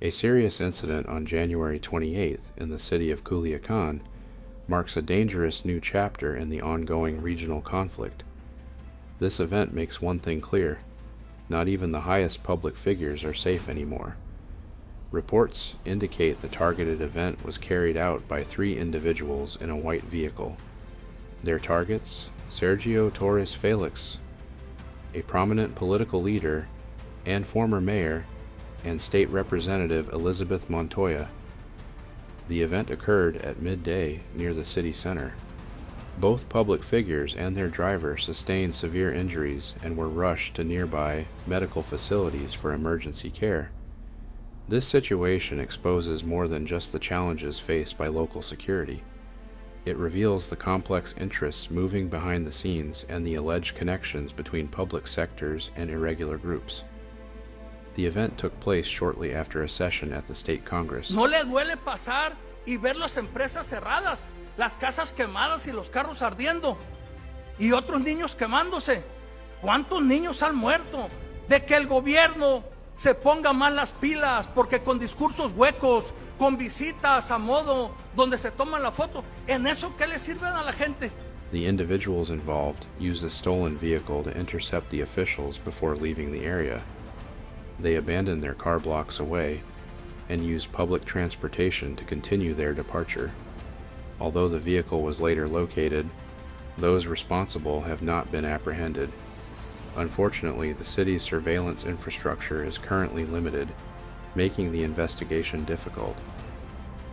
A serious incident on January 28th in the city of Culiacán marks a dangerous new chapter in the ongoing regional conflict. This event makes one thing clear: not even the highest public figures are safe anymore. Reports indicate the targeted event was carried out by 3 individuals in a white vehicle. Their targets: Sergio Torres Félix, a prominent political leader and former mayor, and State Representative Elizabeth Montoya. The event occurred at midday near the city center. Both public figures and their driver sustained severe injuries and were rushed to nearby medical facilities for emergency care. This situation exposes more than just the challenges faced by local security. It reveals the complex interests moving behind the scenes and the alleged connections between public sectors and irregular groups. The event took place shortly after a session at the state Congress. ¿No le duele pasar y ver las empresas cerradas, las casas quemadas y los carros ardiendo? Y otros niños quemándose. ¿Cuántos niños han muerto? De que el gobierno se ponga mal las pilas, porque con discursos huecos, con visitas a modo, donde se toman la foto, ¿en eso qué le sirven a la gente? The individuals involved used a stolen vehicle to intercept the officials before leaving the area. They abandoned their car blocks away and used public transportation to continue their departure. Although the vehicle was later located, those responsible have not been apprehended. Unfortunately, the city's surveillance infrastructure is currently limited, making the investigation difficult.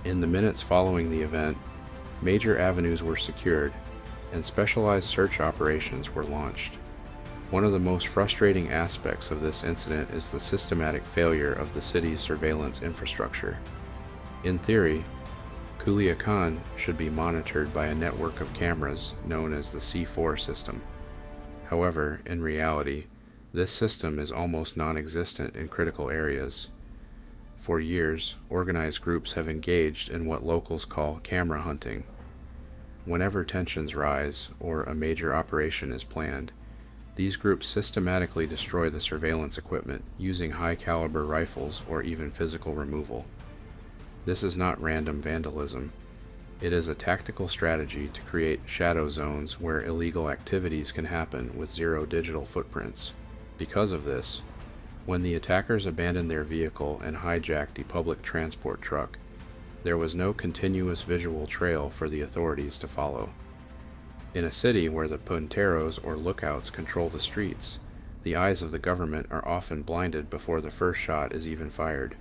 In the minutes following the event, major avenues were secured and specialized search operations were launched. One of the most frustrating aspects of this incident is the systematic failure of the city's surveillance infrastructure. In theory, Culiacán should be monitored by a network of cameras known as the C4 system. However, in reality, this system is almost non-existent in critical areas. For years, organized groups have engaged in what locals call camera hunting. Whenever tensions rise or a major operation is planned, these groups systematically destroy the surveillance equipment using high-caliber rifles or even physical removal. This is not random vandalism. It is a tactical strategy to create shadow zones where illegal activities can happen with zero digital footprints. Because of this, when the attackers abandoned their vehicle and hijacked a public transport truck, there was no continuous visual trail for the authorities to follow. In a city where the punteros or lookouts control the streets, the eyes of the government are often blinded before the first shot is even fired.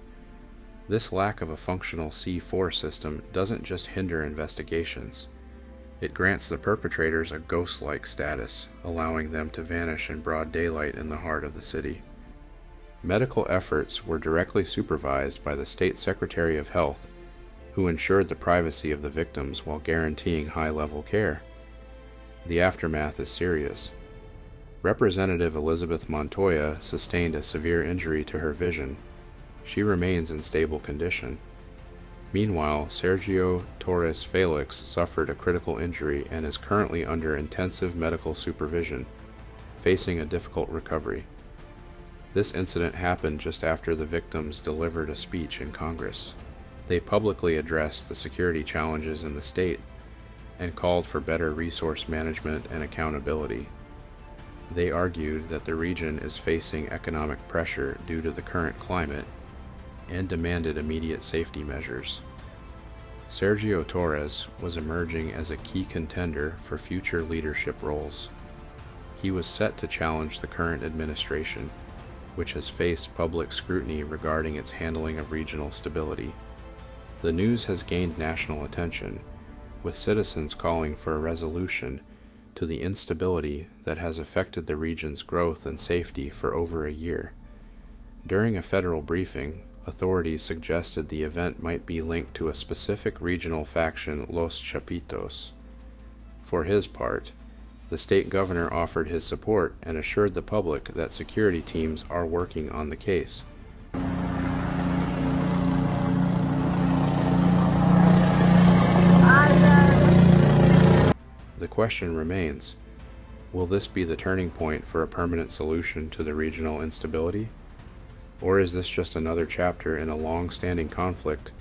This lack of a functional C4 system doesn't just hinder investigations. It grants the perpetrators a ghost-like status, allowing them to vanish in broad daylight in the heart of the city. Medical efforts were directly supervised by the State Secretary of Health, who ensured the privacy of the victims while guaranteeing high-level care. The aftermath is serious. Representative Elizabeth Montoya sustained a severe injury to her vision. She remains in stable condition. Meanwhile, Sergio Torres Félix suffered a critical injury and is currently under intensive medical supervision, facing a difficult recovery. This incident happened just after the victims delivered a speech in Congress. They publicly addressed the security challenges in the state and called for better resource management and accountability. They argued that the region is facing economic pressure due to the current climate and demanded immediate safety measures. Sergio Torres was emerging as a key contender for future leadership roles. He was set to challenge the current administration, which has faced public scrutiny regarding its handling of regional stability. The news has gained national attention, with citizens calling for a resolution to the instability that has affected the region's growth and safety for over a year. During a federal briefing, authorities suggested the event might be linked to a specific regional faction, Los Chapitos. For his part, the state governor offered his support and assured the public that security teams are working on the case. The question remains, will this be the turning point for a permanent solution to the regional instability? Or is this just another chapter in a long-standing conflict